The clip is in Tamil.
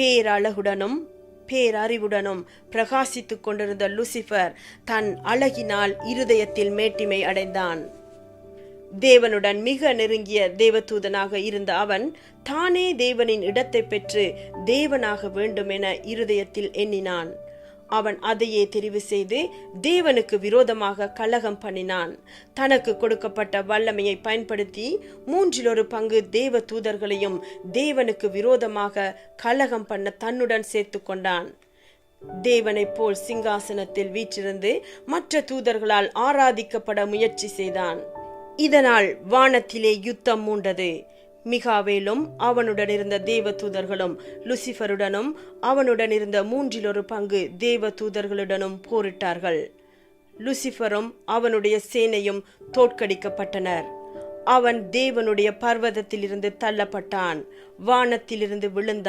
பேரழகுடனும் பேரறிவுடனும் பிரகாசித்துக் கொண்டிருந்த லூசிபர் தன் அழகினால் இருதயத்தில் மேட்டிமை அடைந்தான். தேவனுடன் மிக நெருங்கிய தேவதூதனாக இருந்த அவன் தானே தேவனின் இடத்தை பெற்று தேவனாக வேண்டும் என இருதயத்தில் எண்ணினான். அவன் அதையே தெரிவு செய்து தேவனுக்கு விரோதமாக கலகம் பண்ணினான். தனக்கு கொடுக்கப்பட்ட வல்லமையை பயன்படுத்தி 1/3 தேவ தூதர்களையும் தேவனுக்கு விரோதமாக கலகம் பண்ண தன்னுடன் சேர்த்து கொண்டான். தேவனைப் போல் சிங்காசனத்தில் வீற்றிருந்து மற்ற தூதர்களால் ஆராதிக்கப்பட முயற்சி செய்தான். இதனால் வானத்திலே யுத்தம் மூண்டது. மிகாவேலும் அவனுடன் இருந்த தேவ தூதர்களும் லூசிபருடனும் அவனுடன் இருந்த 1/3 தேவ தூதர்களுடனும் போரிட்டார்கள். லூசிபரும் அவனுடைய சேனையும் தோற்கடிக்கப்பட்டனர். அவன் தேவனுடைய பர்வதத்திலிருந்து தள்ளப்பட்டான், வானத்திலிருந்து விழுந்தான்.